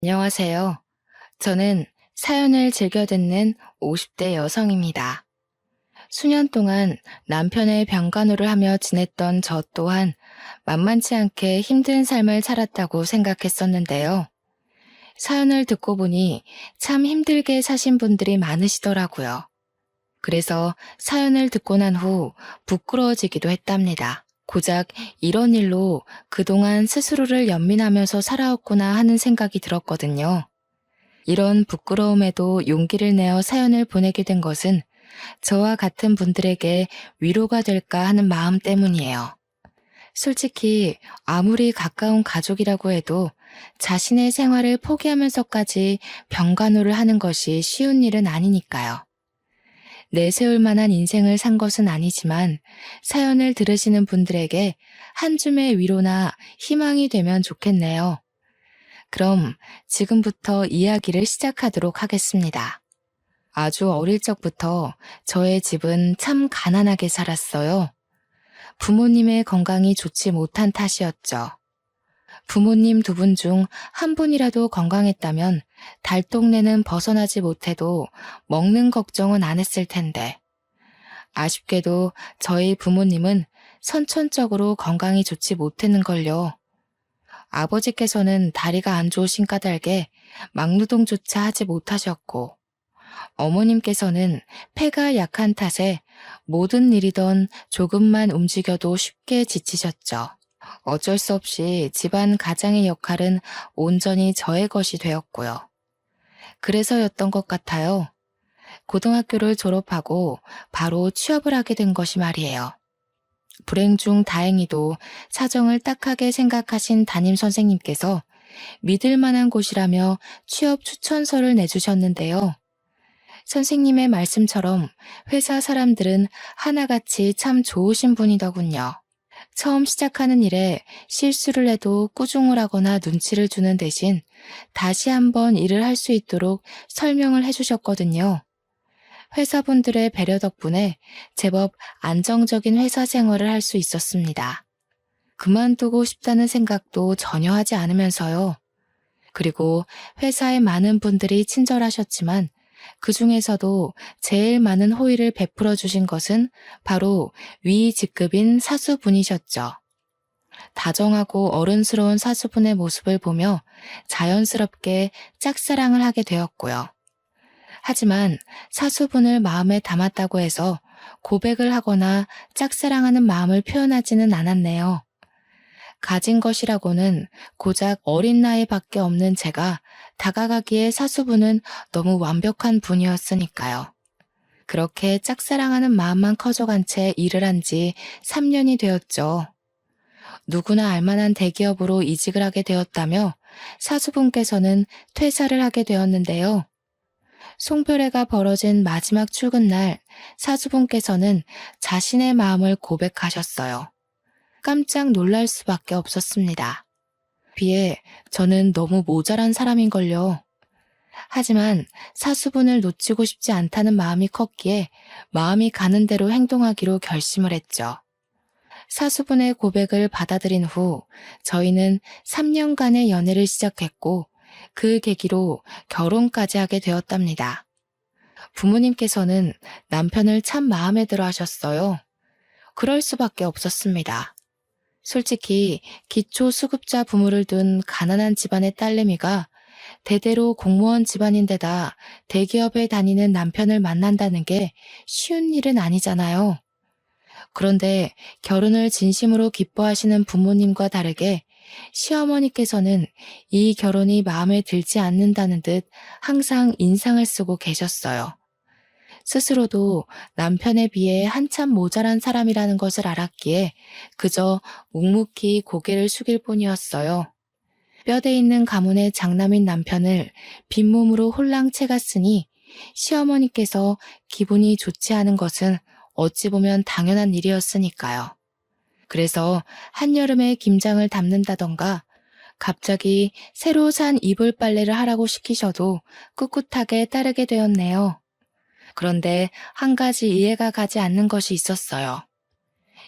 안녕하세요. 저는 사연을 즐겨 듣는 50대 여성입니다. 수년 동안 남편의 병간호를 하며 지냈던 저 또한 만만치 않게 힘든 삶을 살았다고 생각했었는데요. 사연을 듣고 보니 참 힘들게 사신 분들이 많으시더라고요. 그래서 사연을 듣고 난 후 부끄러워지기도 했답니다. 고작 이런 일로 그동안 스스로를 연민하면서 살아왔구나 하는 생각이 들었거든요. 이런 부끄러움에도 용기를 내어 사연을 보내게 된 것은 저와 같은 분들에게 위로가 될까 하는 마음 때문이에요. 솔직히 아무리 가까운 가족이라고 해도 자신의 생활을 포기하면서까지 병간호를 하는 것이 쉬운 일은 아니니까요. 내세울 만한 인생을 산 것은 아니지만 사연을 들으시는 분들에게 한 줌의 위로나 희망이 되면 좋겠네요. 그럼 지금부터 이야기를 시작하도록 하겠습니다. 아주 어릴 적부터 저의 집은 참 가난하게 살았어요. 부모님의 건강이 좋지 못한 탓이었죠. 부모님 두 분 중 한 분이라도 건강했다면 달동네는 벗어나지 못해도 먹는 걱정은 안 했을 텐데. 아쉽게도 저희 부모님은 선천적으로 건강이 좋지 못했는걸요. 아버지께서는 다리가 안 좋으신 까닭에 막노동조차 하지 못하셨고, 어머님께서는 폐가 약한 탓에 모든 일이던 조금만 움직여도 쉽게 지치셨죠. 어쩔 수 없이 집안 가장의 역할은 온전히 저의 것이 되었고요. 그래서였던 것 같아요. 고등학교를 졸업하고 바로 취업을 하게 된 것이 말이에요. 불행 중 다행히도 사정을 딱하게 생각하신 담임 선생님께서 믿을 만한 곳이라며 취업 추천서를 내주셨는데요. 선생님의 말씀처럼 회사 사람들은 하나같이 참 좋으신 분이더군요. 처음 시작하는 일에 실수를 해도 꾸중을 하거나 눈치를 주는 대신 다시 한번 일을 할 수 있도록 설명을 해주셨거든요. 회사분들의 배려 덕분에 제법 안정적인 회사 생활을 할 수 있었습니다. 그만두고 싶다는 생각도 전혀 하지 않으면서요. 그리고 회사에 많은 분들이 친절하셨지만 그 중에서도 제일 많은 호의를 베풀어 주신 것은 바로 위 직급인 사수분이셨죠. 다정하고 어른스러운 사수분의 모습을 보며 자연스럽게 짝사랑을 하게 되었고요. 하지만 사수분을 마음에 담았다고 해서 고백을 하거나 짝사랑하는 마음을 표현하지는 않았네요. 가진 것이라고는 고작 어린 나이밖에 없는 제가 다가가기에 사수분은 너무 완벽한 분이었으니까요. 그렇게 짝사랑하는 마음만 커져간 채 일을 한 지 3년이 되었죠. 누구나 알만한 대기업으로 이직을 하게 되었다며 사수분께서는 퇴사를 하게 되었는데요. 송별회가 벌어진 마지막 출근 날 사수분께서는 자신의 마음을 고백하셨어요. 깜짝 놀랄 수밖에 없었습니다. 비에 저는 너무 모자란 사람인걸요. 하지만 사수분을 놓치고 싶지 않다는 마음이 컸기에 마음이 가는 대로 행동하기로 결심을 했죠. 사수분의 고백을 받아들인 후 저희는 3년간의 연애를 시작했고 그 계기로 결혼까지 하게 되었답니다. 부모님께서는 남편을 참 마음에 들어 하셨어요. 그럴 수밖에 없었습니다. 솔직히 기초수급자 부모를 둔 가난한 집안의 딸내미가 대대로 공무원 집안인데다 대기업에 다니는 남편을 만난다는 게 쉬운 일은 아니잖아요. 그런데 결혼을 진심으로 기뻐하시는 부모님과 다르게 시어머니께서는 이 결혼이 마음에 들지 않는다는 듯 항상 인상을 쓰고 계셨어요. 스스로도 남편에 비해 한참 모자란 사람이라는 것을 알았기에 그저 묵묵히 고개를 숙일 뿐이었어요. 뼈대 있는 가문의 장남인 남편을 빈몸으로 홀랑 채갔으니 시어머니께서 기분이 좋지 않은 것은 어찌 보면 당연한 일이었으니까요. 그래서 한여름에 김장을 담는다던가 갑자기 새로 산 이불 빨래를 하라고 시키셔도 꿋꿋하게 따르게 되었네요. 그런데 한 가지 이해가 가지 않는 것이 있었어요.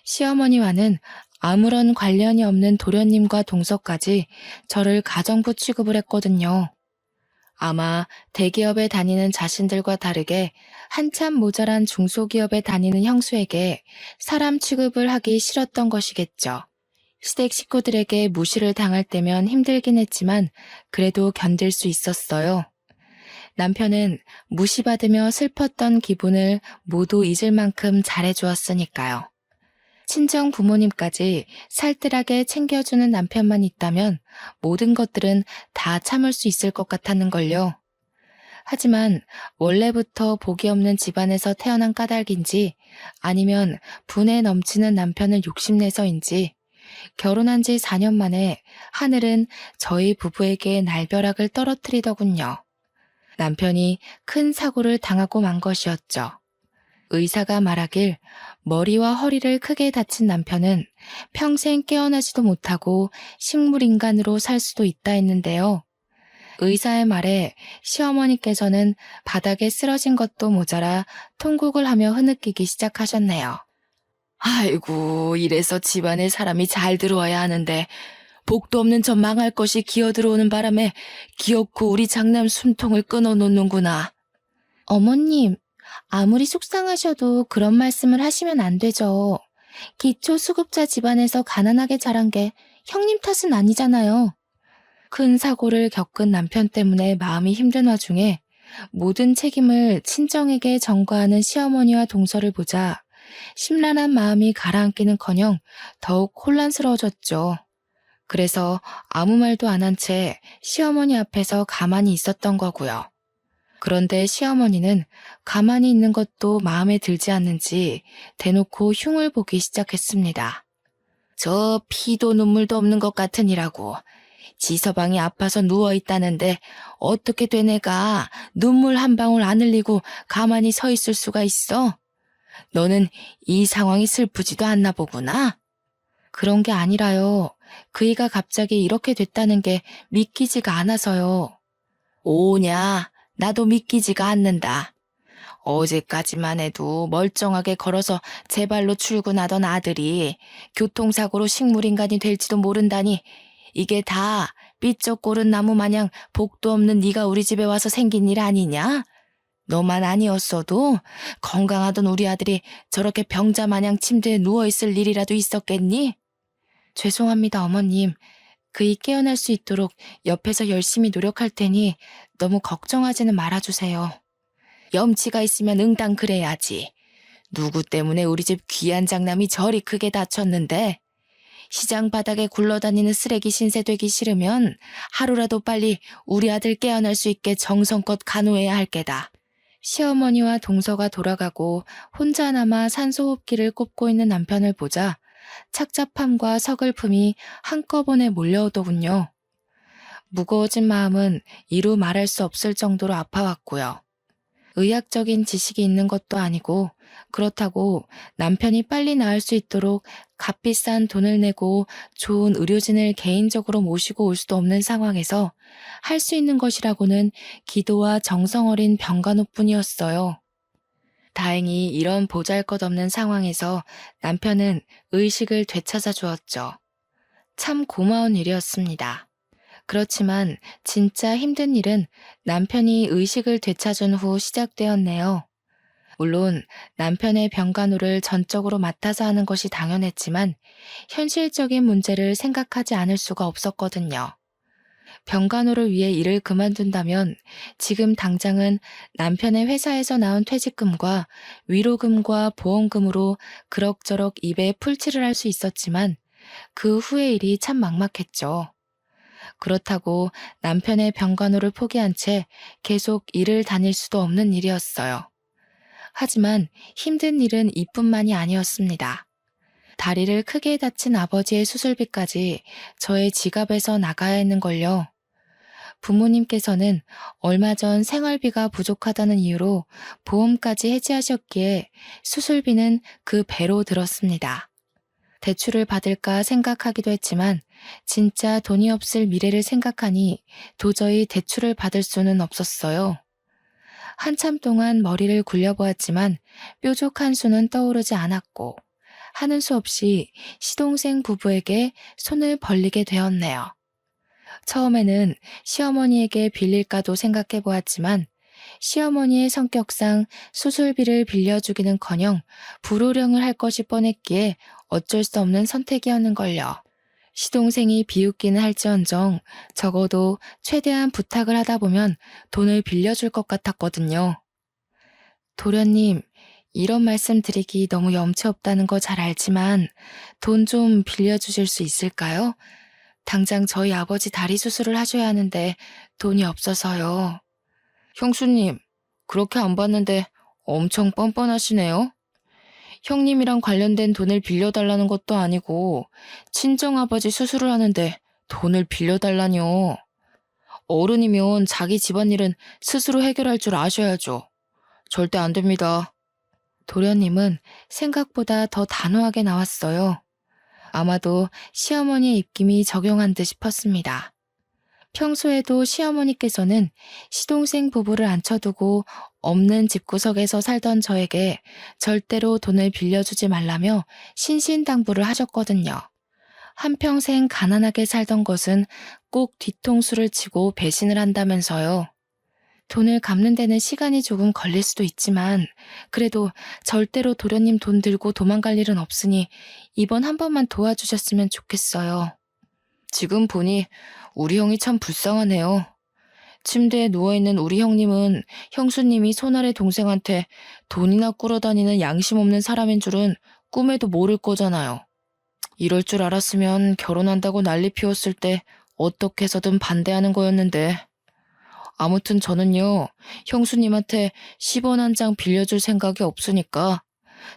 시어머니와는 아무런 관련이 없는 도련님과 동서까지 저를 가정부 취급을 했거든요. 아마 대기업에 다니는 자신들과 다르게 한참 모자란 중소기업에 다니는 형수에게 사람 취급을 하기 싫었던 것이겠죠. 시댁 식구들에게 무시를 당할 때면 힘들긴 했지만 그래도 견딜 수 있었어요. 남편은 무시받으며 슬펐던 기분을 모두 잊을 만큼 잘해주었으니까요. 친정 부모님까지 살뜰하게 챙겨주는 남편만 있다면 모든 것들은 다 참을 수 있을 것 같았는걸요. 하지만 원래부터 복이 없는 집안에서 태어난 까닭인지 아니면 분에 넘치는 남편을 욕심내서인지 결혼한 지 4년 만에 하늘은 저희 부부에게 날벼락을 떨어뜨리더군요. 남편이 큰 사고를 당하고 만 것이었죠. 의사가 말하길 머리와 허리를 크게 다친 남편은 평생 깨어나지도 못하고 식물인간으로 살 수도 있다 했는데요. 의사의 말에 시어머니께서는 바닥에 쓰러진 것도 모자라 통곡을 하며 흐느끼기 시작하셨네요. 아이고, 이래서 집안에 사람이 잘 들어와야 하는데 복도 없는 저 망할 것이 기어들어오는 바람에 기어코 우리 장남 숨통을 끊어놓는구나. 어머님, 아무리 속상하셔도 그런 말씀을 하시면 안 되죠. 기초수급자 집안에서 가난하게 자란 게 형님 탓은 아니잖아요. 큰 사고를 겪은 남편 때문에 마음이 힘든 와중에 모든 책임을 친정에게 전가하는 시어머니와 동서를 보자 심란한 마음이 가라앉기는커녕 더욱 혼란스러워졌죠. 그래서 아무 말도 안 한 채 시어머니 앞에서 가만히 있었던 거고요. 그런데 시어머니는 가만히 있는 것도 마음에 들지 않는지 대놓고 흉을 보기 시작했습니다. 저 피도 눈물도 없는 것 같으니라고. 지서방이 아파서 누워있다는데 어떻게 된 애가 눈물 한 방울 안 흘리고 가만히 서 있을 수가 있어? 너는 이 상황이 슬프지도 않나 보구나? 그런 게 아니라요. 그이가 갑자기 이렇게 됐다는 게 믿기지가 않아서요. 오냐, 나도 믿기지가 않는다. 어제까지만 해도 멀쩡하게 걸어서 제 발로 출근하던 아들이 교통사고로 식물인간이 될지도 모른다니 이게 다 삐쩍 고른 나무 마냥 복도 없는 네가 우리 집에 와서 생긴 일 아니냐? 너만 아니었어도 건강하던 우리 아들이 저렇게 병자 마냥 침대에 누워있을 일이라도 있었겠니? 죄송합니다, 어머님. 그이 깨어날 수 있도록 옆에서 열심히 노력할 테니 너무 걱정하지는 말아주세요. 염치가 있으면 응당 그래야지. 누구 때문에 우리 집 귀한 장남이 저리 크게 다쳤는데 시장 바닥에 굴러다니는 쓰레기 신세 되기 싫으면 하루라도 빨리 우리 아들 깨어날 수 있게 정성껏 간호해야 할 게다. 시어머니와 동서가 돌아가고 혼자 남아 산소호흡기를 꼽고 있는 남편을 보자 착잡함과 서글픔이 한꺼번에 몰려오더군요. 무거워진 마음은 이루 말할 수 없을 정도로 아파왔고요. 의학적인 지식이 있는 것도 아니고 그렇다고 남편이 빨리 나을 수 있도록 값비싼 돈을 내고 좋은 의료진을 개인적으로 모시고 올 수도 없는 상황에서 할 수 있는 것이라고는 기도와 정성 어린 병간호뿐이었어요. 다행히 이런 보잘것없는 상황에서 남편은 의식을 되찾아 주었죠. 참 고마운 일이었습니다. 그렇지만 진짜 힘든 일은 남편이 의식을 되찾은 후 시작되었네요. 물론 남편의 병간호를 전적으로 맡아서 하는 것이 당연했지만 현실적인 문제를 생각하지 않을 수가 없었거든요. 병간호를 위해 일을 그만둔다면 지금 당장은 남편의 회사에서 나온 퇴직금과 위로금과 보험금으로 그럭저럭 입에 풀칠을 할 수 있었지만 그 후의 일이 참 막막했죠. 그렇다고 남편의 병간호를 포기한 채 계속 일을 다닐 수도 없는 일이었어요. 하지만 힘든 일은 이뿐만이 아니었습니다. 다리를 크게 다친 아버지의 수술비까지 저의 지갑에서 나가야 했는걸요. 부모님께서는 얼마 전 생활비가 부족하다는 이유로 보험까지 해지하셨기에 수술비는 그 배로 들었습니다. 대출을 받을까 생각하기도 했지만 진짜 돈이 없을 미래를 생각하니 도저히 대출을 받을 수는 없었어요. 한참 동안 머리를 굴려보았지만 뾰족한 수는 떠오르지 않았고 하는 수 없이 시동생 부부에게 손을 벌리게 되었네요. 처음에는 시어머니에게 빌릴까도 생각해 보았지만 시어머니의 성격상 수술비를 빌려주기는커녕 불호령을 할 것이 뻔했기에 어쩔 수 없는 선택이었는걸요. 시동생이 비웃기는 할지언정 적어도 최대한 부탁을 하다 보면 돈을 빌려줄 것 같았거든요. 도련님, 이런 말씀 드리기 너무 염치 없다는 거 잘 알지만 돈 좀 빌려주실 수 있을까요? 당장 저희 아버지 다리 수술을 하셔야 하는데 돈이 없어서요. 형수님, 그렇게 안 받는데 엄청 뻔뻔하시네요. 형님이랑 관련된 돈을 빌려달라는 것도 아니고 친정아버지 수술을 하는데 돈을 빌려달라뇨. 어른이면 자기 집안일은 스스로 해결할 줄 아셔야죠. 절대 안 됩니다. 도련님은 생각보다 더 단호하게 나왔어요. 아마도 시어머니의 입김이 적용한 듯 싶었습니다. 평소에도 시어머니께서는 시동생 부부를 앉혀두고 없는 집구석에서 살던 저에게 절대로 돈을 빌려주지 말라며 신신당부를 하셨거든요. 한평생 가난하게 살던 것은 꼭 뒤통수를 치고 배신을 한다면서요. 돈을 갚는 데는 시간이 조금 걸릴 수도 있지만 그래도 절대로 도련님 돈 들고 도망갈 일은 없으니 이번 한 번만 도와주셨으면 좋겠어요. 지금 보니 우리 형이 참 불쌍하네요. 침대에 누워있는 우리 형님은 형수님이 손아래 동생한테 돈이나 꾸러다니는 양심 없는 사람인 줄은 꿈에도 모를 거잖아요. 이럴 줄 알았으면 결혼한다고 난리 피웠을 때 어떻게 해서든 반대하는 거였는데. 아무튼 저는요, 형수님한테 10원 한 장 빌려줄 생각이 없으니까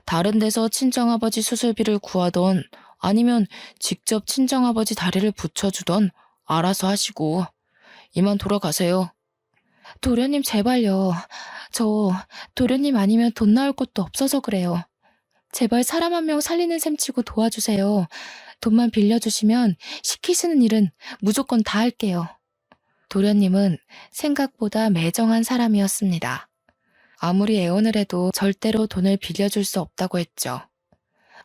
다른 데서 친정아버지 수술비를 구하던 아니면 직접 친정아버지 다리를 붙여주던 알아서 하시고 이만 돌아가세요. 도련님 제발요. 저 도련님 아니면 돈 나올 것도 없어서 그래요. 제발 사람 한 명 살리는 셈 치고 도와주세요. 돈만 빌려주시면 시키시는 일은 무조건 다 할게요. 도련님은 생각보다 매정한 사람이었습니다. 아무리 애원을 해도 절대로 돈을 빌려줄 수 없다고 했죠.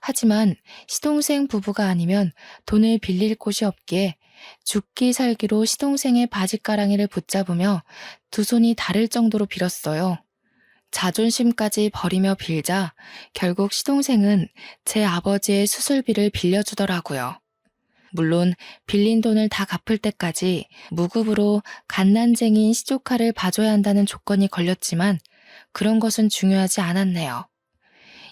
하지만 시동생 부부가 아니면 돈을 빌릴 곳이 없기에 죽기 살기로 시동생의 바지가랑이를 붙잡으며 두 손이 다를 정도로 빌었어요. 자존심까지 버리며 빌자 결국 시동생은 제 아버지의 수술비를 빌려주더라고요. 물론 빌린 돈을 다 갚을 때까지 무급으로 갓난쟁이인 시조카를 봐줘야 한다는 조건이 걸렸지만 그런 것은 중요하지 않았네요.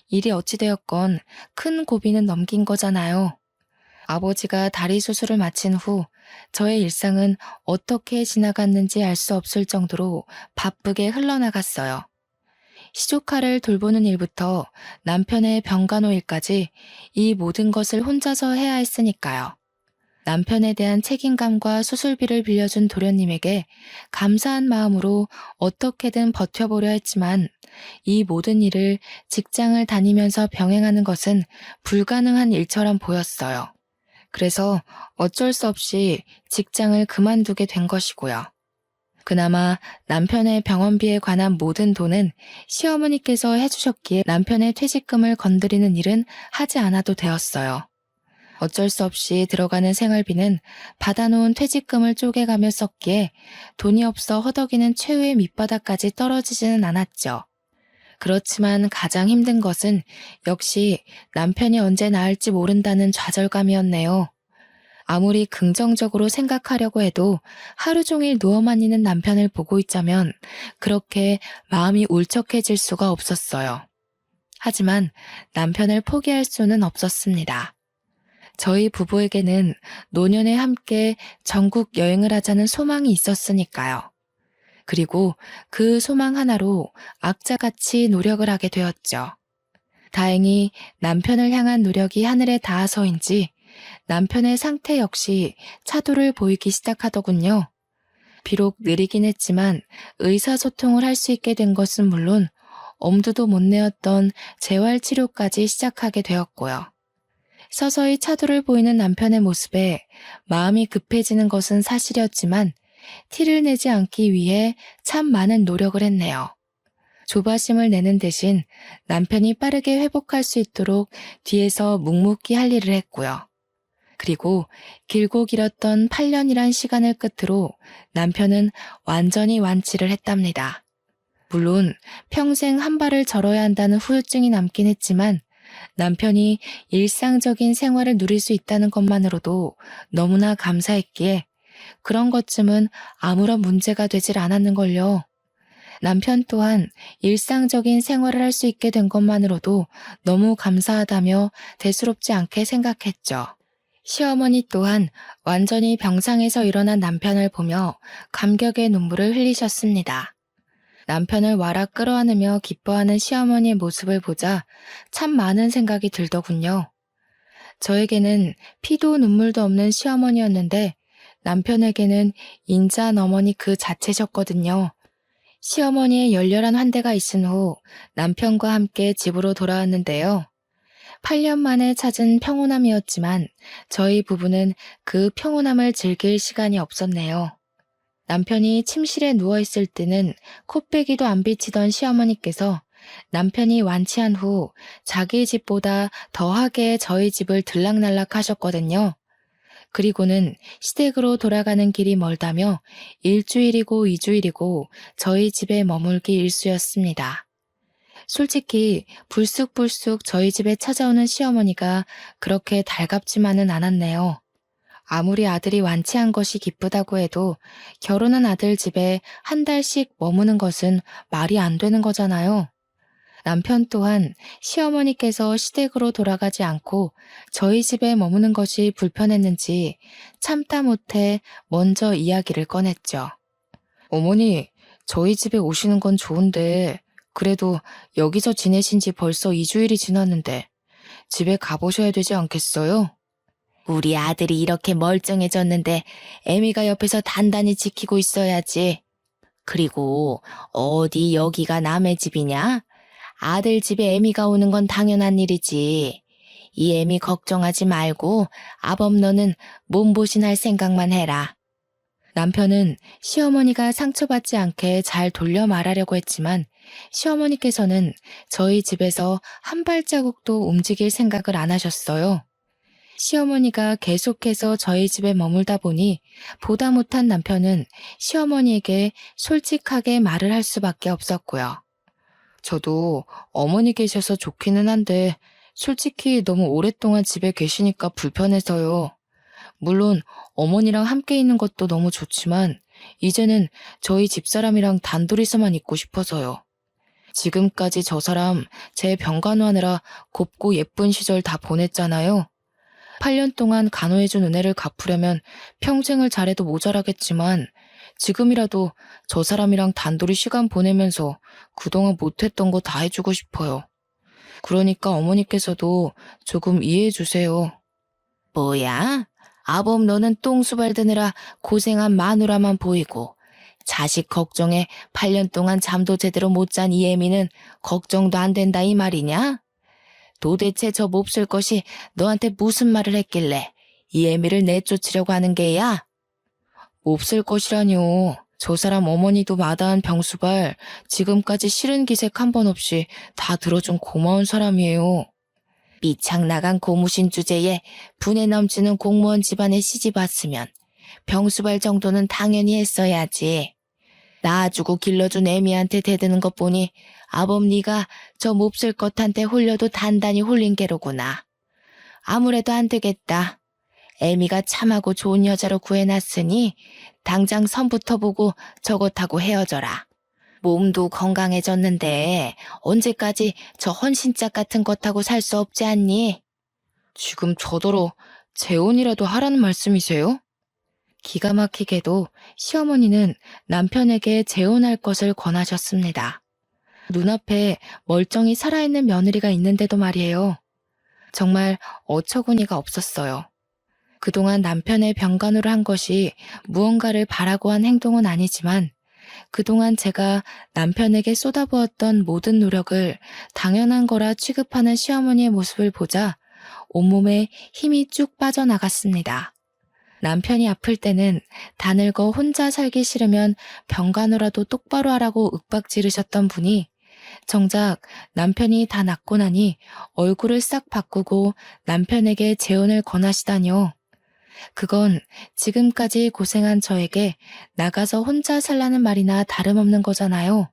일이 어찌되었건 큰 고비는 넘긴 거잖아요. 아버지가 다리 수술을 마친 후 저의 일상은 어떻게 지나갔는지 알 수 없을 정도로 바쁘게 흘러나갔어요. 시조카를 돌보는 일부터 남편의 병간호 일까지 이 모든 것을 혼자서 해야 했으니까요. 남편에 대한 책임감과 수술비를 빌려준 도련님에게 감사한 마음으로 어떻게든 버텨보려 했지만 이 모든 일을 직장을 다니면서 병행하는 것은 불가능한 일처럼 보였어요. 그래서 어쩔 수 없이 직장을 그만두게 된 것이고요. 그나마 남편의 병원비에 관한 모든 돈은 시어머니께서 해주셨기에 남편의 퇴직금을 건드리는 일은 하지 않아도 되었어요. 어쩔 수 없이 들어가는 생활비는 받아놓은 퇴직금을 쪼개가며 썼기에 돈이 없어 허덕이는 최후의 밑바닥까지 떨어지지는 않았죠. 그렇지만 가장 힘든 것은 역시 남편이 언제 나을지 모른다는 좌절감이었네요. 아무리 긍정적으로 생각하려고 해도 하루 종일 누워만 있는 남편을 보고 있자면 그렇게 마음이 울적해질 수가 없었어요. 하지만 남편을 포기할 수는 없었습니다. 저희 부부에게는 노년에 함께 전국 여행을 하자는 소망이 있었으니까요. 그리고 그 소망 하나로 악자같이 노력을 하게 되었죠. 다행히 남편을 향한 노력이 하늘에 닿아서인지 남편의 상태 역시 차도를 보이기 시작하더군요. 비록 느리긴 했지만 의사소통을 할 수 있게 된 것은 물론 엄두도 못 내었던 재활치료까지 시작하게 되었고요. 서서히 차도를 보이는 남편의 모습에 마음이 급해지는 것은 사실이었지만 티를 내지 않기 위해 참 많은 노력을 했네요. 조바심을 내는 대신 남편이 빠르게 회복할 수 있도록 뒤에서 묵묵히 할 일을 했고요. 그리고 길고 길었던 8년이란 시간을 끝으로 남편은 완전히 완치를 했답니다. 물론 평생 한 발을 절어야 한다는 후유증이 남긴 했지만 남편이 일상적인 생활을 누릴 수 있다는 것만으로도 너무나 감사했기에 그런 것쯤은 아무런 문제가 되질 않았는걸요. 남편 또한 일상적인 생활을 할 수 있게 된 것만으로도 너무 감사하다며 대수롭지 않게 생각했죠. 시어머니 또한 완전히 병상에서 일어난 남편을 보며 감격의 눈물을 흘리셨습니다. 남편을 와락 끌어안으며 기뻐하는 시어머니의 모습을 보자 참 많은 생각이 들더군요. 저에게는 피도 눈물도 없는 시어머니였는데 남편에게는 인자한 어머니 그 자체셨거든요. 시어머니의 열렬한 환대가 있은 후 남편과 함께 집으로 돌아왔는데요. 8년 만에 찾은 평온함이었지만 저희 부부는 그 평온함을 즐길 시간이 없었네요. 남편이 침실에 누워있을 때는 코빼기도 안 비치던 시어머니께서 남편이 완치한 후 자기 집보다 더하게 저희 집을 들락날락 하셨거든요. 그리고는 시댁으로 돌아가는 길이 멀다며 1주일이고 2주일이고 저희 집에 머물기 일쑤였습니다. 솔직히 불쑥불쑥 저희 집에 찾아오는 시어머니가 그렇게 달갑지만은 않았네요. 아무리 아들이 완치한 것이 기쁘다고 해도 결혼한 아들 집에 한 달씩 머무는 것은 말이 안 되는 거잖아요. 남편 또한 시어머니께서 시댁으로 돌아가지 않고 저희 집에 머무는 것이 불편했는지 참다 못해 먼저 이야기를 꺼냈죠. 어머니, 저희 집에 오시는 건 좋은데 그래도 여기서 지내신 지 벌써 2주일이 지났는데 집에 가보셔야 되지 않겠어요? 우리 아들이 이렇게 멀쩡해졌는데 애미가 옆에서 단단히 지키고 있어야지. 그리고 어디 여기가 남의 집이냐? 아들 집에 애미가 오는 건 당연한 일이지. 이 애미 걱정하지 말고 아범 너는 몸보신할 생각만 해라. 남편은 시어머니가 상처받지 않게 잘 돌려 말하려고 했지만 시어머니께서는 저희 집에서 한 발자국도 움직일 생각을 안 하셨어요. 시어머니가 계속해서 저희 집에 머물다 보니 보다 못한 남편은 시어머니에게 솔직하게 말을 할 수밖에 없었고요. 저도 어머니 계셔서 좋기는 한데 솔직히 너무 오랫동안 집에 계시니까 불편해서요. 물론 어머니랑 함께 있는 것도 너무 좋지만 이제는 저희 집사람이랑 단둘이서만 있고 싶어서요. 지금까지 저 사람 제 병간호하느라 곱고 예쁜 시절 다 보냈잖아요. 8년 동안 간호해준 은혜를 갚으려면 평생을 잘해도 모자라겠지만 지금이라도 저 사람이랑 단둘이 시간 보내면서 그동안 못했던 거 다 해주고 싶어요. 그러니까 어머니께서도 조금 이해해 주세요. 뭐야? 아범 너는 똥수발 드느라 고생한 마누라만 보이고 자식 걱정에 8년 동안 잠도 제대로 못 잔 이 애미는 걱정도 안 된다 이 말이냐? 도대체 저 몹쓸 것이 너한테 무슨 말을 했길래 이 애미를 내쫓으려고 하는 게야? 몹쓸 것이라뇨. 저 사람 어머니도 마다한 병수발 지금까지 싫은 기색 한 번 없이 다 들어준 고마운 사람이에요. 삐창나간 고무신 주제에 분에 넘치는 공무원 집안에 시집 왔으면 병수발 정도는 당연히 했어야지. 낳아주고 길러준 애미한테 대드는 것 보니 아범 네가 저 몹쓸 것한테 홀려도 단단히 홀린 게로구나. 아무래도 안 되겠다. 애미가 참하고 좋은 여자로 구해놨으니 당장 선부터 보고 저것하고 헤어져라. 몸도 건강해졌는데 언제까지 저 헌신짝 같은 것하고 살 수 없지 않니? 지금 저더러 재혼이라도 하라는 말씀이세요? 기가 막히게도 시어머니는 남편에게 재혼할 것을 권하셨습니다. 눈앞에 멀쩡히 살아있는 며느리가 있는데도 말이에요. 정말 어처구니가 없었어요. 그동안 남편의 병간호를 한 것이 무언가를 바라고 한 행동은 아니지만 그동안 제가 남편에게 쏟아부었던 모든 노력을 당연한 거라 취급하는 시어머니의 모습을 보자 온몸에 힘이 쭉 빠져나갔습니다. 남편이 아플 때는 다 늙어 혼자 살기 싫으면 병간호라도 똑바로 하라고 윽박 지르셨던 분이 정작 남편이 다 낫고 나니 얼굴을 싹 바꾸고 남편에게 재혼을 권하시다뇨. 그건 지금까지 고생한 저에게 나가서 혼자 살라는 말이나 다름없는 거잖아요.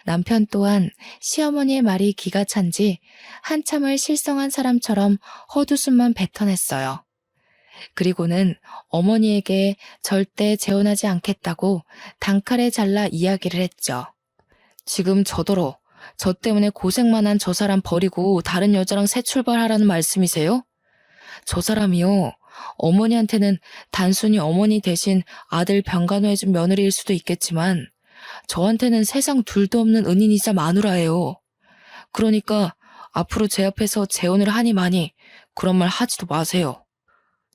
남편 또한 시어머니의 말이 기가 찬지 한참을 실성한 사람처럼 헛웃음만 뱉어냈어요. 그리고는 어머니에게 절대 재혼하지 않겠다고 단칼에 잘라 이야기를 했죠. 지금 저더러 저 때문에 고생만 한 저 사람 버리고 다른 여자랑 새 출발하라는 말씀이세요? 저 사람이요. 어머니한테는 단순히 어머니 대신 아들 병간호해준 며느리일 수도 있겠지만 저한테는 세상 둘도 없는 은인이자 마누라예요. 그러니까 앞으로 제 앞에서 재혼을 하니 마니 그런 말 하지도 마세요.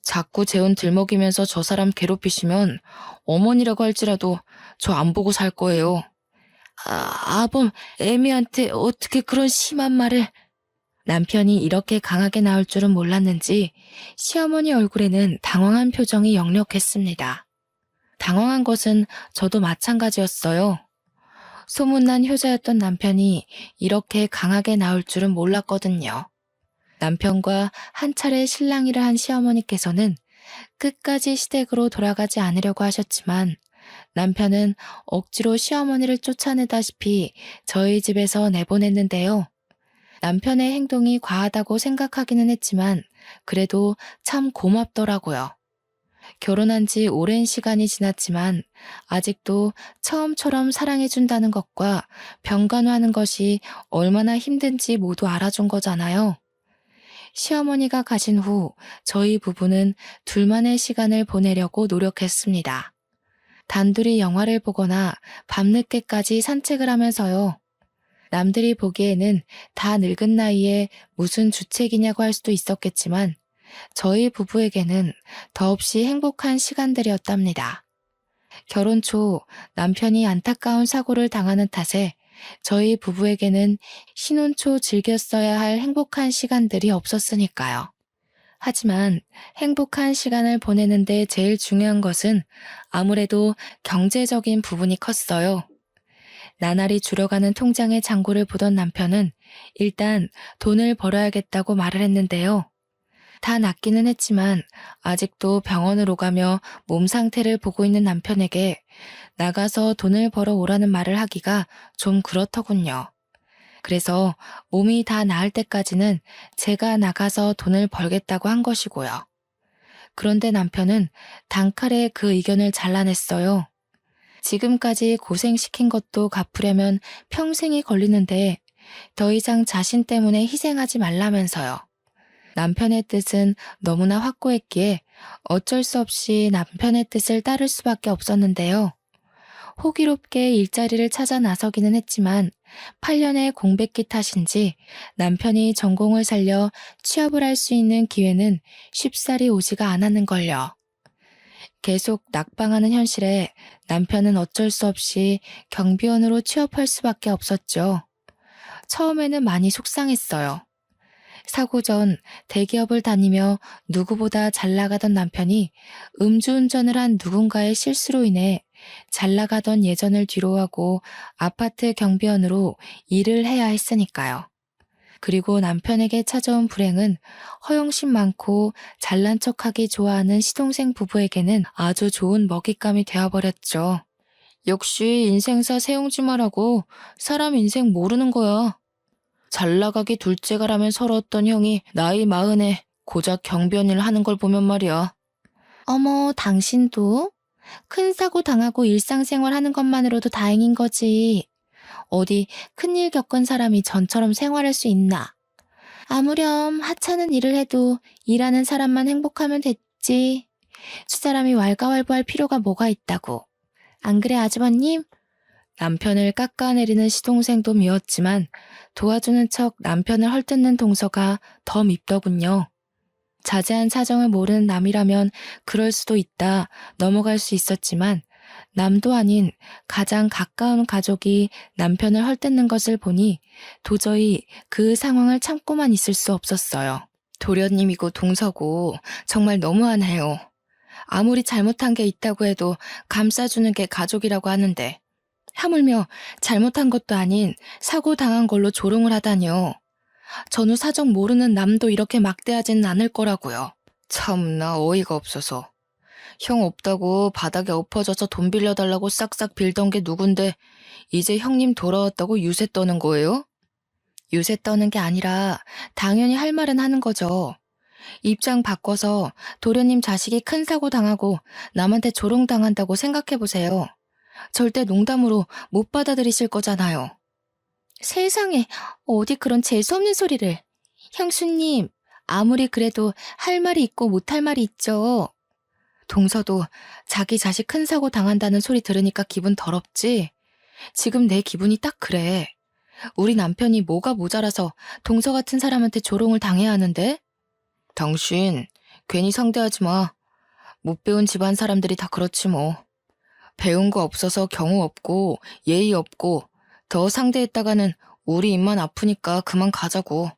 자꾸 재혼 들먹이면서 저 사람 괴롭히시면 어머니라고 할지라도 저 안 보고 살 거예요. 아범, 애미한테 어떻게 그런 심한 말을... 남편이 이렇게 강하게 나올 줄은 몰랐는지 시어머니 얼굴에는 당황한 표정이 역력했습니다. 당황한 것은 저도 마찬가지였어요. 소문난 효자였던 남편이 이렇게 강하게 나올 줄은 몰랐거든요. 남편과 한 차례 실랑이를 한 시어머니께서는 끝까지 시댁으로 돌아가지 않으려고 하셨지만 남편은 억지로 시어머니를 쫓아내다시피 저희 집에서 내보냈는데요. 남편의 행동이 과하다고 생각하기는 했지만 그래도 참 고맙더라고요. 결혼한 지 오랜 시간이 지났지만 아직도 처음처럼 사랑해준다는 것과 병간호하는 것이 얼마나 힘든지 모두 알아준 거잖아요. 시어머니가 가신 후 저희 부부는 둘만의 시간을 보내려고 노력했습니다. 단둘이 영화를 보거나 밤늦게까지 산책을 하면서요. 남들이 보기에는 다 늙은 나이에 무슨 주책이냐고 할 수도 있었겠지만 저희 부부에게는 더없이 행복한 시간들이었답니다. 결혼 초 남편이 안타까운 사고를 당하는 탓에 저희 부부에게는 신혼 초 즐겼어야 할 행복한 시간들이 없었으니까요. 하지만 행복한 시간을 보내는데 제일 중요한 것은 아무래도 경제적인 부분이 컸어요. 나날이 줄어가는 통장의 잔고를 보던 남편은 일단 돈을 벌어야겠다고 말을 했는데요. 다 낫기는 했지만 아직도 병원을 오가며 몸 상태를 보고 있는 남편에게 나가서 돈을 벌어 오라는 말을 하기가 좀 그렇더군요. 그래서 몸이 다 나을 때까지는 제가 나가서 돈을 벌겠다고 한 것이고요. 그런데 남편은 단칼에 그 의견을 잘라냈어요. 지금까지 고생시킨 것도 갚으려면 평생이 걸리는데 더 이상 자신 때문에 희생하지 말라면서요. 남편의 뜻은 너무나 확고했기에 어쩔 수 없이 남편의 뜻을 따를 수밖에 없었는데요. 호기롭게 일자리를 찾아 나서기는 했지만 8년의 공백기 탓인지 남편이 전공을 살려 취업을 할 수 있는 기회는 쉽사리 오지가 않았는걸요. 계속 낙방하는 현실에 남편은 어쩔 수 없이 경비원으로 취업할 수밖에 없었죠. 처음에는 많이 속상했어요. 사고 전 대기업을 다니며 누구보다 잘 나가던 남편이 음주운전을 한 누군가의 실수로 인해 잘 나가던 예전을 뒤로하고 아파트 경비원으로 일을 해야 했으니까요. 그리고 남편에게 찾아온 불행은 허영심 많고 잘난 척하기 좋아하는 시동생 부부에게는 아주 좋은 먹잇감이 되어버렸죠. 역시 인생사 세용지마라고 사람 인생 모르는 거야. 잘 나가기 둘째가라면 서러웠던 형이 나이 40에 고작 경비원 일을 하는 걸 보면 말이야. 어머, 당신도? 큰 사고 당하고 일상생활 하는 것만으로도 다행인 거지. 어디 큰일 겪은 사람이 전처럼 생활할 수 있나. 아무렴 하찮은 일을 해도 일하는 사람만 행복하면 됐지. 수사람이 왈가왈부할 필요가 뭐가 있다고. 안 그래 아주버님? 남편을 깎아내리는 시동생도 미웠지만 도와주는 척 남편을 헐뜯는 동서가 더 밉더군요. 자세한 사정을 모르는 남이라면 그럴 수도 있다 넘어갈 수 있었지만 남도 아닌 가장 가까운 가족이 남편을 헐뜯는 것을 보니 도저히 그 상황을 참고만 있을 수 없었어요. 도련님이고 동서고 정말 너무하네요. 아무리 잘못한 게 있다고 해도 감싸주는 게 가족이라고 하는데 하물며 잘못한 것도 아닌 사고 당한 걸로 조롱을 하다니요. 전후 사정 모르는 남도 이렇게 막대하지는 않을 거라고요. 참나 어이가 없어서. 형 없다고 바닥에 엎어져서 돈 빌려달라고 싹싹 빌던 게 누군데 이제 형님 돌아왔다고 유세 떠는 거예요? 유세 떠는 게 아니라 당연히 할 말은 하는 거죠. 입장 바꿔서 도련님 자식이 큰 사고 당하고 남한테 조롱당한다고 생각해보세요. 절대 농담으로 못 받아들이실 거잖아요. 세상에, 어디 그런 재수없는 소리를. 형수님, 아무리 그래도 할 말이 있고 못할 말이 있죠. 동서도 자기 자식 큰 사고 당한다는 소리 들으니까 기분 더럽지? 지금 내 기분이 딱 그래. 우리 남편이 뭐가 모자라서 동서 같은 사람한테 조롱을 당해야 하는데? 당신, 괜히 상대하지 마. 못 배운 집안 사람들이 다 그렇지 뭐. 배운 거 없어서 경우 없고 예의 없고 더 상대했다가는 우리 입만 아프니까 그만 가자고.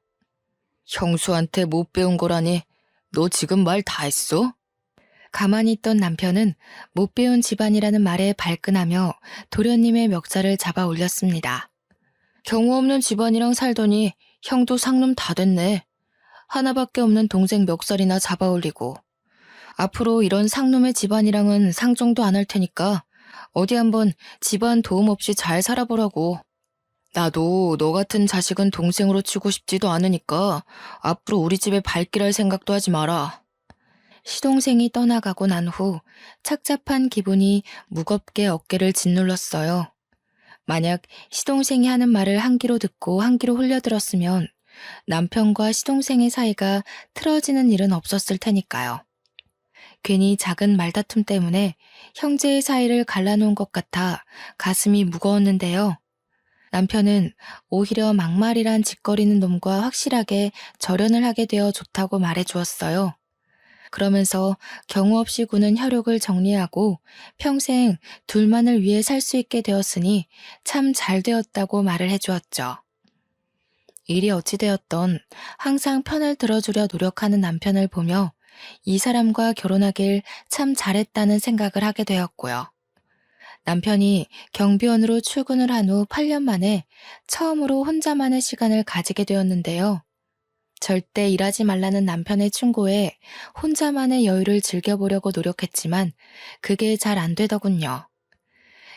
형수한테 못 배운 거라니 너 지금 말 다 했어? 가만히 있던 남편은 못 배운 집안이라는 말에 발끈하며 도련님의 멱살을 잡아 올렸습니다. 경우 없는 집안이랑 살더니 형도 상놈 다 됐네. 하나밖에 없는 동생 멱살이나 잡아 올리고. 앞으로 이런 상놈의 집안이랑은 상종도 안 할 테니까 어디 한번 집안 도움 없이 잘 살아보라고. 나도 너 같은 자식은 동생으로 치고 싶지도 않으니까 앞으로 우리 집에 발길할 생각도 하지 마라. 시동생이 떠나가고 난 후 착잡한 기분이 무겁게 어깨를 짓눌렀어요. 만약 시동생이 하는 말을 한 귀로 듣고 한 귀로 흘려들었으면 남편과 시동생의 사이가 틀어지는 일은 없었을 테니까요. 괜히 작은 말다툼 때문에 형제의 사이를 갈라놓은 것 같아 가슴이 무거웠는데요. 남편은 오히려 막말이란 짓거리는 놈과 확실하게 절연을 하게 되어 좋다고 말해주었어요. 그러면서 경우 없이 구는 혈육을 정리하고 평생 둘만을 위해 살 수 있게 되었으니 참 잘 되었다고 말을 해주었죠. 일이 어찌되었던 항상 편을 들어주려 노력하는 남편을 보며 이 사람과 결혼하길 참 잘했다는 생각을 하게 되었고요. 남편이 경비원으로 출근을 한 후 8년 만에 처음으로 혼자만의 시간을 가지게 되었는데요. 절대 일하지 말라는 남편의 충고에 혼자만의 여유를 즐겨보려고 노력했지만 그게 잘 안 되더군요.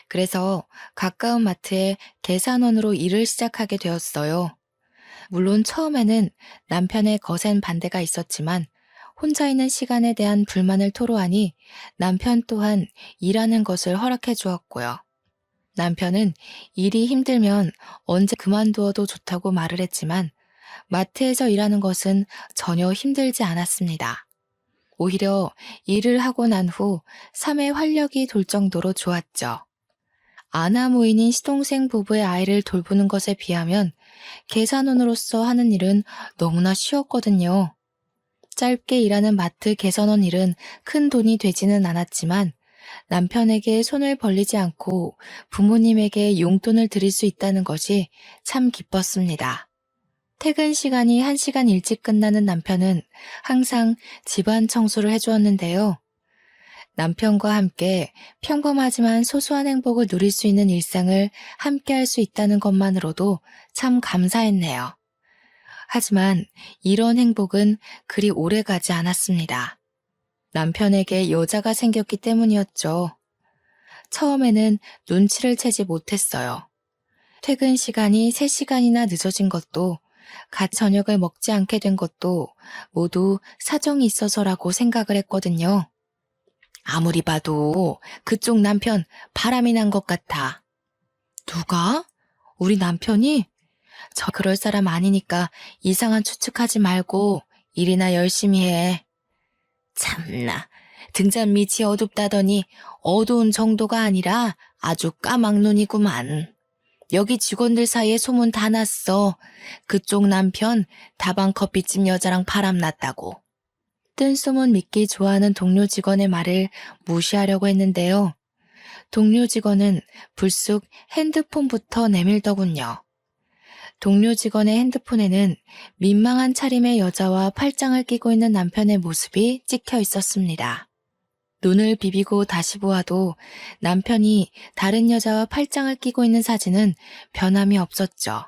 그래서 가까운 마트에 계산원으로 일을 시작하게 되었어요. 물론 처음에는 남편의 거센 반대가 있었지만 혼자 있는 시간에 대한 불만을 토로하니 남편 또한 일하는 것을 허락해 주었고요. 남편은 일이 힘들면 언제 그만두어도 좋다고 말을 했지만 마트에서 일하는 것은 전혀 힘들지 않았습니다. 오히려 일을 하고 난 후 삶에 활력이 돌 정도로 좋았죠. 아나무인인 시동생 부부의 아이를 돌보는 것에 비하면 계산원으로서 하는 일은 너무나 쉬웠거든요. 짧게 일하는 마트 계산원 일은 큰 돈이 되지는 않았지만 남편에게 손을 벌리지 않고 부모님에게 용돈을 드릴 수 있다는 것이 참 기뻤습니다. 퇴근 시간이 1시간 일찍 끝나는 남편은 항상 집안 청소를 해주었는데요. 남편과 함께 평범하지만 소소한 행복을 누릴 수 있는 일상을 함께 할 수 있다는 것만으로도 참 감사했네요. 하지만 이런 행복은 그리 오래 가지 않았습니다. 남편에게 여자가 생겼기 때문이었죠. 처음에는 눈치를 채지 못했어요. 퇴근 시간이 3시간이나 늦어진 것도 갓 저녁을 먹지 않게 된 것도 모두 사정이 있어서라고 생각을 했거든요. 아무리 봐도 그쪽 남편 바람이 난 것 같아. 누가? 우리 남편이? 저 그럴 사람 아니니까 이상한 추측하지 말고 일이나 열심히 해. 참나, 등잔 밑이 어둡다더니 어두운 정도가 아니라 아주 까막눈이구만. 여기 직원들 사이에 소문 다 났어. 그쪽 남편 다방 커피집 여자랑 바람났다고. 뜬소문 믿기 좋아하는 동료 직원의 말을 무시하려고 했는데요. 동료 직원은 불쑥 핸드폰부터 내밀더군요. 동료 직원의 핸드폰에는 민망한 차림의 여자와 팔짱을 끼고 있는 남편의 모습이 찍혀 있었습니다. 눈을 비비고 다시 보아도 남편이 다른 여자와 팔짱을 끼고 있는 사진은 변함이 없었죠.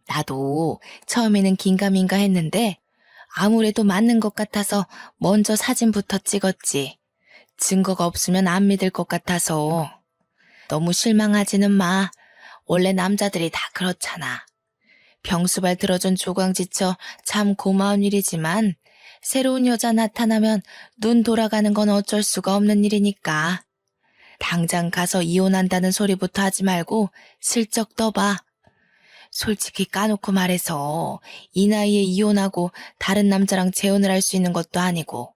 나도 처음에는 긴가민가 했는데 아무래도 맞는 것 같아서 먼저 사진부터 찍었지. 증거가 없으면 안 믿을 것 같아서. 너무 실망하지는 마. 원래 남자들이 다 그렇잖아. 병수발 들어준 조광지처 참 고마운 일이지만 새로운 여자 나타나면 눈 돌아가는 건 어쩔 수가 없는 일이니까. 당장 가서 이혼한다는 소리부터 하지 말고 슬쩍 떠봐. 솔직히 까놓고 말해서 이 나이에 이혼하고 다른 남자랑 재혼을 할 수 있는 것도 아니고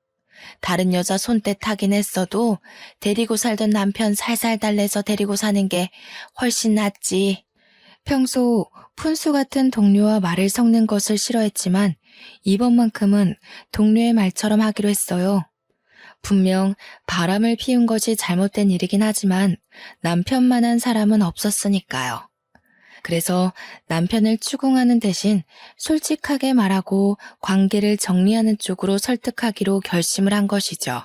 다른 여자 손때 타긴 했어도 데리고 살던 남편 살살 달래서 데리고 사는 게 훨씬 낫지. 평소 푼수 같은 동료와 말을 섞는 것을 싫어했지만 이번만큼은 동료의 말처럼 하기로 했어요. 분명 바람을 피운 것이 잘못된 일이긴 하지만 남편만한 사람은 없었으니까요. 그래서 남편을 추궁하는 대신 솔직하게 말하고 관계를 정리하는 쪽으로 설득하기로 결심을 한 것이죠.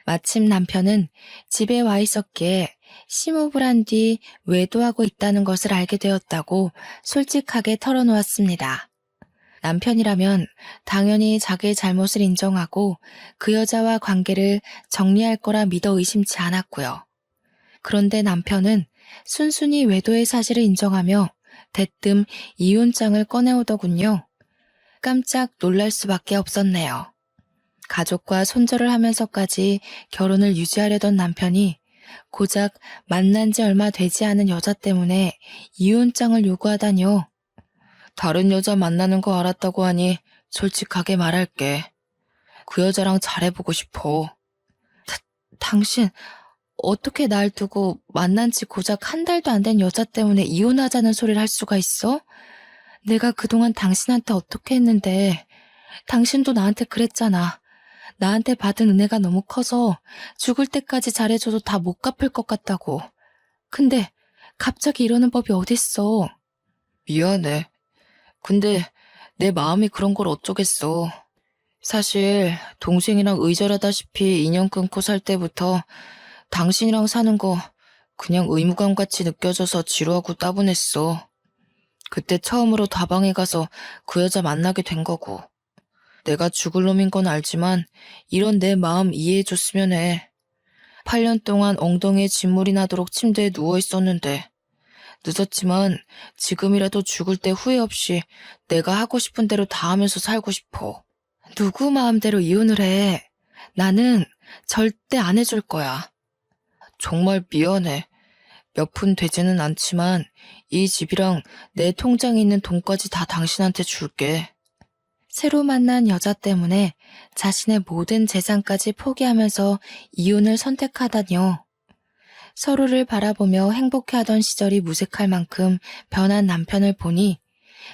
마침 남편은 집에 와 있었기에 심호흡을 한 뒤 외도하고 있다는 것을 알게 되었다고 솔직하게 털어놓았습니다. 남편이라면 당연히 자기의 잘못을 인정하고 그 여자와 관계를 정리할 거라 믿어 의심치 않았고요. 그런데 남편은 순순히 외도의 사실을 인정하며 대뜸 이혼장을 꺼내오더군요. 깜짝 놀랄 수밖에 없었네요. 가족과 손절을 하면서까지 결혼을 유지하려던 남편이 고작 만난 지 얼마 되지 않은 여자 때문에 이혼장을 요구하다니요. 다른 여자 만나는 거 알았다고 하니 솔직하게 말할게. 그 여자랑 잘해보고 싶어. 당신 어떻게 날 두고 만난 지 고작 한 달도 안 된 여자 때문에 이혼하자는 소리를 할 수가 있어? 내가 그동안 당신한테 어떻게 했는데 당신도 나한테 그랬잖아. 나한테 받은 은혜가 너무 커서 죽을 때까지 잘해줘도 다 못 갚을 것 같다고. 근데 갑자기 이러는 법이 어딨어. 미안해. 근데 내 마음이 그런 걸 어쩌겠어. 사실 동생이랑 의절하다시피 인연 끊고 살 때부터 당신이랑 사는 거 그냥 의무감같이 느껴져서 지루하고 따분했어. 그때 처음으로 다방에 가서 그 여자 만나게 된 거고. 내가 죽을 놈인 건 알지만 이런 내 마음 이해해줬으면 해. 8년 동안 엉덩이에 진물이 나도록 침대에 누워 있었는데 늦었지만 지금이라도 죽을 때 후회 없이 내가 하고 싶은 대로 다 하면서 살고 싶어. 누구 마음대로 이혼을 해. 나는 절대 안 해줄 거야. 정말 미안해. 몇 푼 되지는 않지만 이 집이랑 내 통장에 있는 돈까지 다 당신한테 줄게. 새로 만난 여자 때문에 자신의 모든 재산까지 포기하면서 이혼을 선택하다니요. 서로를 바라보며 행복해하던 시절이 무색할 만큼 변한 남편을 보니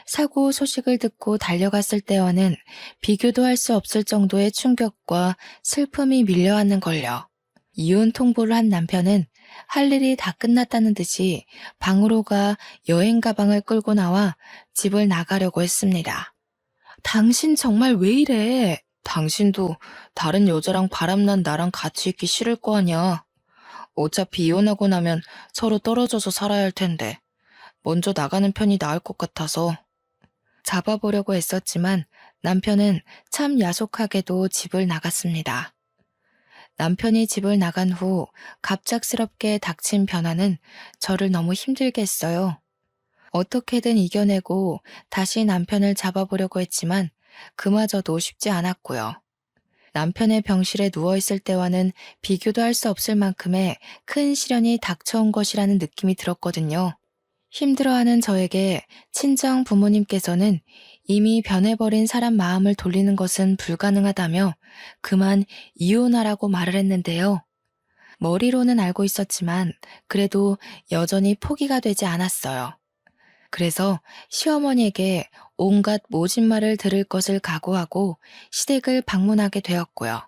사고 소식을 듣고 달려갔을 때와는 비교도 할 수 없을 정도의 충격과 슬픔이 밀려왔는 걸요. 이혼 통보를 한 남편은 할 일이 다 끝났다는 듯이 방으로 가 여행 가방을 끌고 나와 집을 나가려고 했습니다. 당신 정말 왜 이래? 당신도 다른 여자랑 바람난 나랑 같이 있기 싫을 거 아니야. 어차피 이혼하고 나면 서로 떨어져서 살아야 할 텐데 먼저 나가는 편이 나을 것 같아서. 잡아보려고 했었지만 남편은 참 야속하게도 집을 나갔습니다. 남편이 집을 나간 후 갑작스럽게 닥친 변화는 저를 너무 힘들게 했어요. 어떻게든 이겨내고 다시 남편을 잡아보려고 했지만 그마저도 쉽지 않았고요. 남편의 병실에 누워있을 때와는 비교도 할 수 없을 만큼의 큰 시련이 닥쳐온 것이라는 느낌이 들었거든요. 힘들어하는 저에게 친정 부모님께서는 이미 변해버린 사람 마음을 돌리는 것은 불가능하다며 그만 이혼하라고 말을 했는데요. 머리로는 알고 있었지만 그래도 여전히 포기가 되지 않았어요. 그래서 시어머니에게 온갖 모진 말을 들을 것을 각오하고 시댁을 방문하게 되었고요.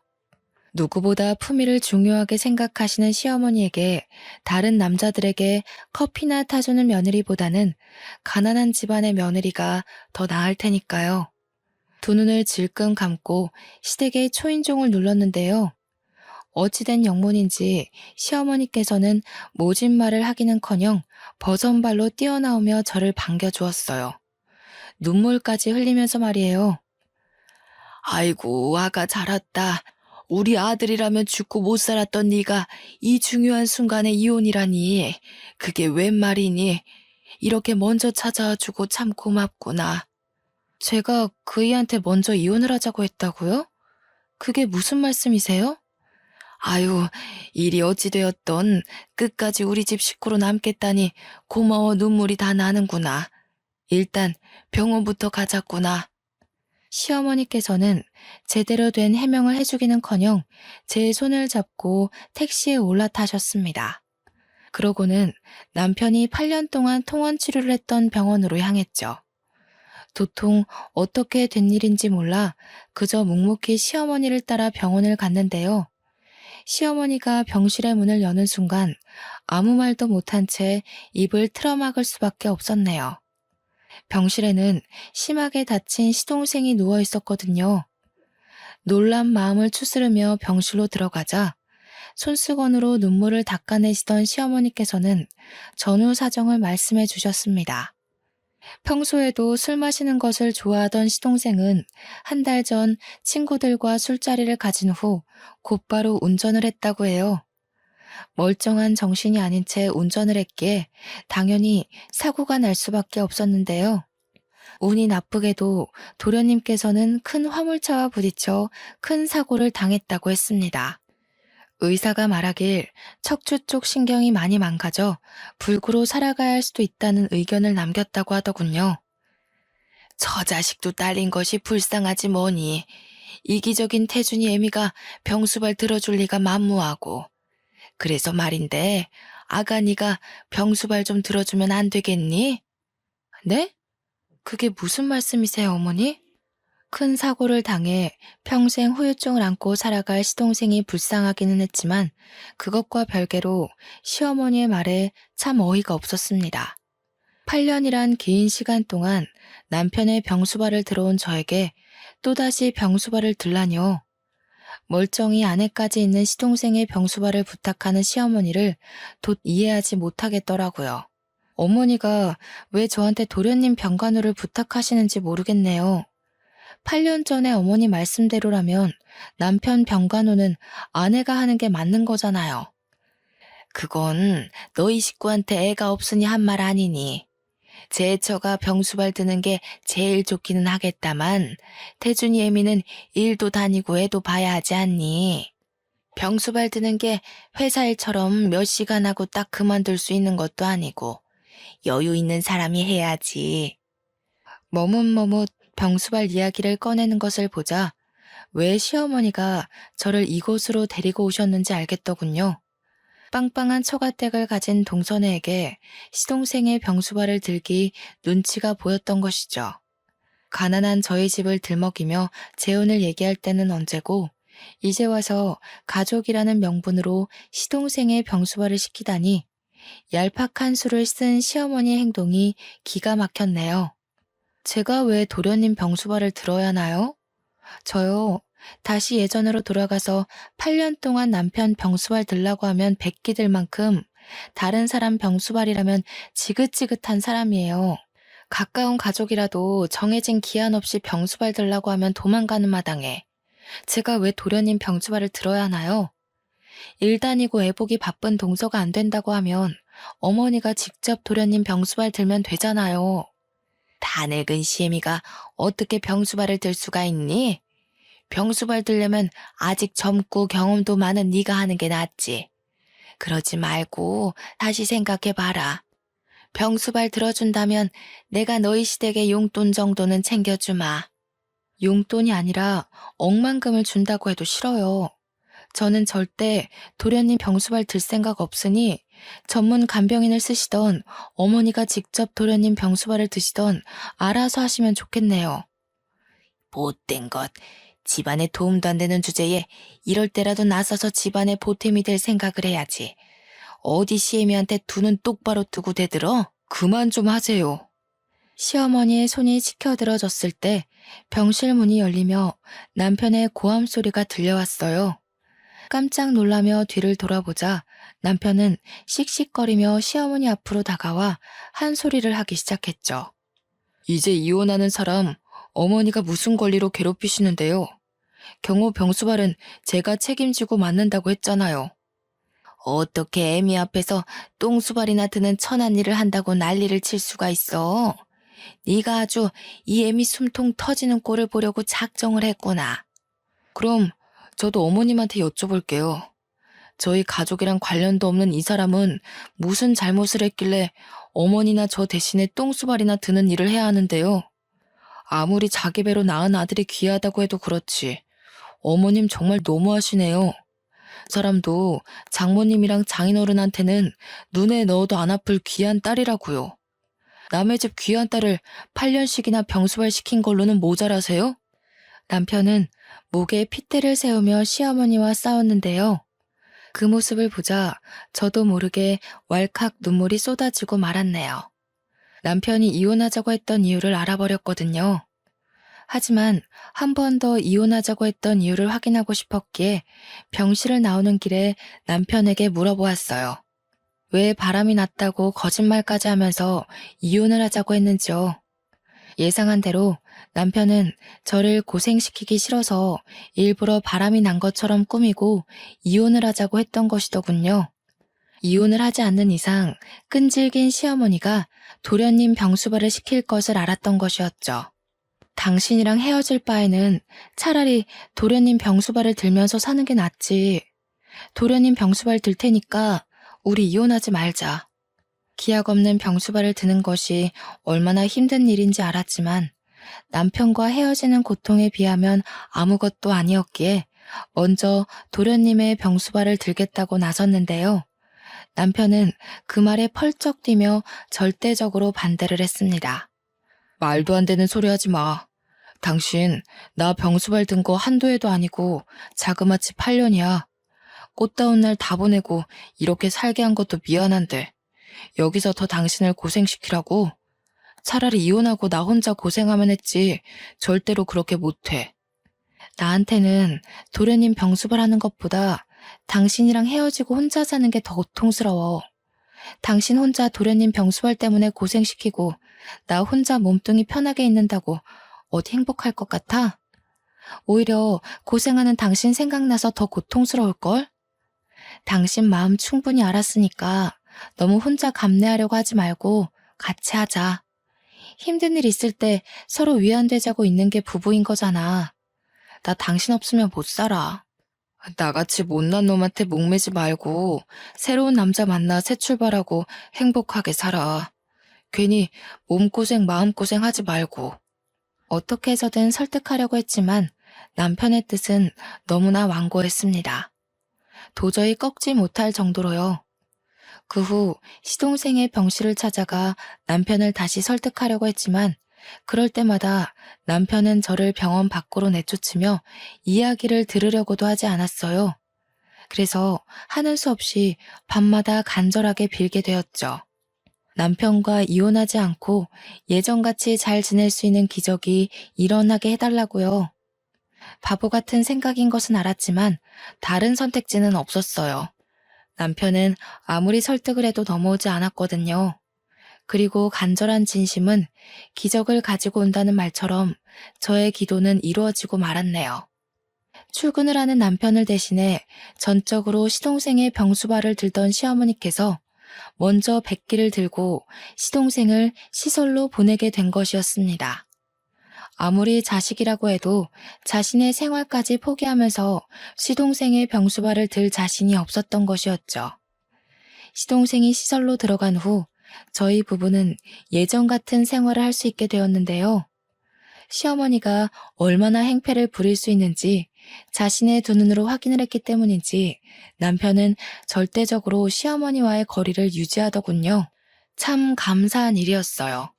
누구보다 품위를 중요하게 생각하시는 시어머니에게 다른 남자들에게 커피나 타주는 며느리보다는 가난한 집안의 며느리가 더 나을 테니까요. 두 눈을 질끈 감고 시댁의 초인종을 눌렀는데요. 어찌된 영문인지 시어머니께서는 모진 말을 하기는커녕 버선발로 뛰어나오며 저를 반겨주었어요. 눈물까지 흘리면서 말이에요. 아이고, 아가 잘 왔다. 우리 아들이라면 죽고 못 살았던 네가 이 중요한 순간에 이혼이라니. 그게 웬 말이니? 이렇게 먼저 찾아와주고 참 고맙구나. 제가 그이한테 먼저 이혼을 하자고 했다고요? 그게 무슨 말씀이세요? 아유, 일이 어찌되었던 끝까지 우리 집 식구로 남겠다니 고마워 눈물이 다 나는구나. 일단 병원부터 가자꾸나. 시어머니께서는 제대로 된 해명을 해주기는커녕 제 손을 잡고 택시에 올라타셨습니다. 그러고는 남편이 8년 동안 통원 치료를 했던 병원으로 향했죠. 도통 어떻게 된 일인지 몰라 그저 묵묵히 시어머니를 따라 병원을 갔는데요. 시어머니가 병실의 문을 여는 순간 아무 말도 못한 채 입을 틀어막을 수밖에 없었네요. 병실에는 심하게 다친 시동생이 누워 있었거든요. 놀란 마음을 추스르며 병실로 들어가자 손수건으로 눈물을 닦아내시던 시어머니께서는 전후 사정을 말씀해 주셨습니다. 평소에도 술 마시는 것을 좋아하던 시동생은 한 달 전 친구들과 술자리를 가진 후 곧바로 운전을 했다고 해요. 멀쩡한 정신이 아닌 채 운전을 했기에 당연히 사고가 날 수밖에 없었는데요. 운이 나쁘게도 도련님께서는 큰 화물차와 부딪혀 큰 사고를 당했다고 했습니다. 의사가 말하길 척추 쪽 신경이 많이 망가져 불구로 살아가야 할 수도 있다는 의견을 남겼다고 하더군요. 저 자식도 딸린 것이 불쌍하지 뭐니. 이기적인 태준이 애미가 병수발 들어줄 리가 만무하고. 그래서 말인데 아가 네가 병수발 좀 들어주면 안 되겠니? 네? 그게 무슨 말씀이세요, 어머니? 큰 사고를 당해 평생 후유증을 안고 살아갈 시동생이 불쌍하기는 했지만 그것과 별개로 시어머니의 말에 참 어이가 없었습니다. 8년이란 긴 시간 동안 남편의 병수발을 들어온 저에게 또다시 병수발을 들라뇨. 멀쩡히 아내까지 있는 시동생의 병수발을 부탁하는 시어머니를 돛 이해하지 못하겠더라고요. 어머니가 왜 저한테 도련님 병간호를 부탁하시는지 모르겠네요. 8년 전에 어머니 말씀대로라면 남편 병간호는 아내가 하는 게 맞는 거잖아요. 그건 너희 식구한테 애가 없으니 한 말 아니니. 제 처가 병수발 드는 게 제일 좋기는 하겠다만 태준이 애미는 일도 다니고 애도 봐야 하지 않니? 병수발 드는 게 회사 일처럼 몇 시간 하고 딱 그만둘 수 있는 것도 아니고 여유 있는 사람이 해야지. 머뭇머뭇 병수발 이야기를 꺼내는 것을 보자 왜 시어머니가 저를 이곳으로 데리고 오셨는지 알겠더군요. 빵빵한 처가댁을 가진 동서네에게 시동생의 병수발을 들기 눈치가 보였던 것이죠. 가난한 저희 집을 들먹이며 재혼을 얘기할 때는 언제고 이제 와서 가족이라는 명분으로 시동생의 병수발을 시키다니 얄팍한 수를 쓴 시어머니의 행동이 기가 막혔네요. 제가 왜 도련님 병수발을 들어야 하나요? 저요. 다시 예전으로 돌아가서 8년 동안 남편 병수발 들라고 하면 베끼들 만큼 다른 사람 병수발이라면 지긋지긋한 사람이에요. 가까운 가족이라도 정해진 기한 없이 병수발 들라고 하면 도망가는 마당에 제가 왜 도련님 병수발을 들어야 하나요? 일 다니고 애보기 바쁜 동서가 안 된다고 하면 어머니가 직접 도련님 병수발 들면 되잖아요. 다 늙은 시애미가 어떻게 병수발을 들 수가 있니? 병수발 들려면 아직 젊고 경험도 많은 네가 하는 게 낫지. 그러지 말고 다시 생각해봐라. 병수발 들어준다면 내가 너희 시댁의 용돈 정도는 챙겨주마. 용돈이 아니라 억만금을 준다고 해도 싫어요. 저는 절대 도련님 병수발 들 생각 없으니 전문 간병인을 쓰시던 어머니가 직접 도련님 병수발을 드시던 알아서 하시면 좋겠네요. 못된 것. 집안에 도움도 안 되는 주제에 이럴 때라도 나서서 집안에 보탬이 될 생각을 해야지. 어디 시애미한테 두 눈 똑바로 뜨고 대들어? 그만 좀 하세요. 시어머니의 손이 치켜들어졌을 때 병실 문이 열리며 남편의 고함 소리가 들려왔어요. 깜짝 놀라며 뒤를 돌아보자 남편은 씩씩거리며 시어머니 앞으로 다가와 한 소리를 하기 시작했죠. 이제 이혼하는 사람 어머니가 무슨 권리로 괴롭히시는데요? 경호 병수발은 제가 책임지고 맞는다고 했잖아요. 어떻게 애미 앞에서 똥수발이나 드는 천한 일을 한다고 난리를 칠 수가 있어? 네가 아주 이 애미 숨통 터지는 꼴을 보려고 작정을 했구나. 그럼 저도 어머님한테 여쭤볼게요. 저희 가족이랑 관련도 없는 이 사람은 무슨 잘못을 했길래 어머니나 저 대신에 똥수발이나 드는 일을 해야 하는데요. 아무리 자기 배로 낳은 아들이 귀하다고 해도 그렇지. 어머님 정말 너무하시네요. 사람도 장모님이랑 장인어른한테는 눈에 넣어도 안 아플 귀한 딸이라고요. 남의 집 귀한 딸을 8년씩이나 병수발 시킨 걸로는 모자라세요? 남편은 목에 핏대를 세우며 시어머니와 싸웠는데요. 그 모습을 보자 저도 모르게 왈칵 눈물이 쏟아지고 말았네요. 남편이 이혼하자고 했던 이유를 알아버렸거든요. 하지만 한 번 더 이혼하자고 했던 이유를 확인하고 싶었기에 병실을 나오는 길에 남편에게 물어보았어요. 왜 바람이 났다고 거짓말까지 하면서 이혼을 하자고 했는지요. 예상한 대로 남편은 저를 고생시키기 싫어서 일부러 바람이 난 것처럼 꾸미고 이혼을 하자고 했던 것이더군요. 이혼을 하지 않는 이상 끈질긴 시어머니가 도련님 병수발을 시킬 것을 알았던 것이었죠. 당신이랑 헤어질 바에는 차라리 도련님 병수발을 들면서 사는 게 낫지. 도련님 병수발 들 테니까 우리 이혼하지 말자. 기약 없는 병수발을 드는 것이 얼마나 힘든 일인지 알았지만 남편과 헤어지는 고통에 비하면 아무것도 아니었기에 먼저 도련님의 병수발을 들겠다고 나섰는데요. 남편은 그 말에 펄쩍 뛰며 절대적으로 반대를 했습니다. 말도 안 되는 소리 하지 마. 당신 나 병수발 든 거 한두 해도 아니고 자그마치 8년이야. 꽃다운 날 다 보내고 이렇게 살게 한 것도 미안한데 여기서 더 당신을 고생시키라고? 차라리 이혼하고 나 혼자 고생하면 했지 절대로 그렇게 못해. 나한테는 도련님 병수발 하는 것보다 당신이랑 헤어지고 혼자 사는 게 더 고통스러워. 당신 혼자 도련님 병수발 때문에 고생시키고 나 혼자 몸뚱이 편하게 있는다고 어디 행복할 것 같아? 오히려 고생하는 당신 생각나서 더 고통스러울걸? 당신 마음 충분히 알았으니까 너무 혼자 감내하려고 하지 말고 같이 하자. 힘든 일 있을 때 서로 위안되자고 있는 게 부부인 거잖아. 나 당신 없으면 못 살아. 나같이 못난 놈한테 목매지 말고 새로운 남자 만나 새 출발하고 행복하게 살아. 괜히 몸고생 마음고생 하지 말고. 어떻게 해서든 설득하려고 했지만 남편의 뜻은 너무나 완고했습니다. 도저히 꺾지 못할 정도로요. 그 후 시동생의 병실을 찾아가 남편을 다시 설득하려고 했지만 그럴 때마다 남편은 저를 병원 밖으로 내쫓으며 이야기를 들으려고도 하지 않았어요. 그래서 하는 수 없이 밤마다 간절하게 빌게 되었죠. 남편과 이혼하지 않고 예전같이 잘 지낼 수 있는 기적이 일어나게 해달라고요. 바보 같은 생각인 것은 알았지만 다른 선택지는 없었어요. 남편은 아무리 설득을 해도 넘어오지 않았거든요. 그리고 간절한 진심은 기적을 가지고 온다는 말처럼 저의 기도는 이루어지고 말았네요. 출근을 하는 남편을 대신해 전적으로 시동생의 병수발을 들던 시어머니께서 먼저 백기를 들고 시동생을 시설로 보내게 된 것이었습니다. 아무리 자식이라고 해도 자신의 생활까지 포기하면서 시동생의 병수발을 들 자신이 없었던 것이었죠. 시동생이 시설로 들어간 후 저희 부부는 예전 같은 생활을 할 수 있게 되었는데요. 시어머니가 얼마나 행패를 부릴 수 있는지 자신의 두 눈으로 확인을 했기 때문인지 남편은 절대적으로 시어머니와의 거리를 유지하더군요. 참 감사한 일이었어요.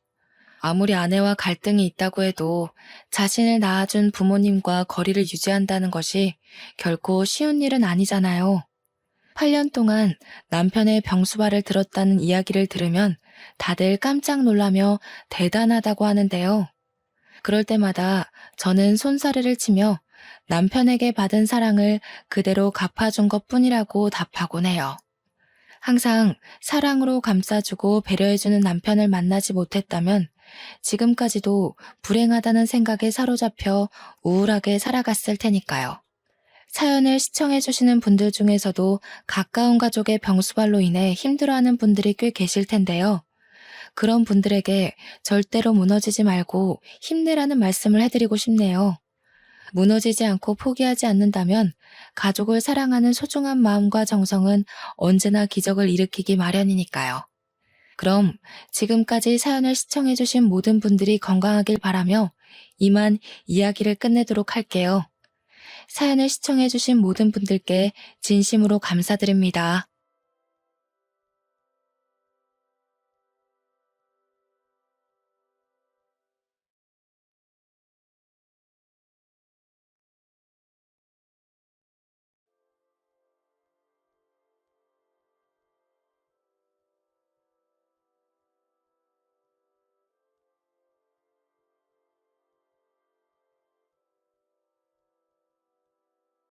아무리 아내와 갈등이 있다고 해도 자신을 낳아준 부모님과 거리를 유지한다는 것이 결코 쉬운 일은 아니잖아요. 8년 동안 남편의 병수발을 들었다는 이야기를 들으면 다들 깜짝 놀라며 대단하다고 하는데요. 그럴 때마다 저는 손사래를 치며 남편에게 받은 사랑을 그대로 갚아준 것뿐이라고 답하곤 해요. 항상 사랑으로 감싸주고 배려해주는 남편을 만나지 못했다면 지금까지도 불행하다는 생각에 사로잡혀 우울하게 살아갔을 테니까요. 사연을 시청해주시는 분들 중에서도 가까운 가족의 병수발로 인해 힘들어하는 분들이 꽤 계실 텐데요. 그런 분들에게 절대로 무너지지 말고 힘내라는 말씀을 해드리고 싶네요. 무너지지 않고 포기하지 않는다면 가족을 사랑하는 소중한 마음과 정성은 언제나 기적을 일으키기 마련이니까요. 그럼 지금까지 사연을 시청해주신 모든 분들이 건강하길 바라며 이만 이야기를 끝내도록 할게요. 사연을 시청해주신 모든 분들께 진심으로 감사드립니다.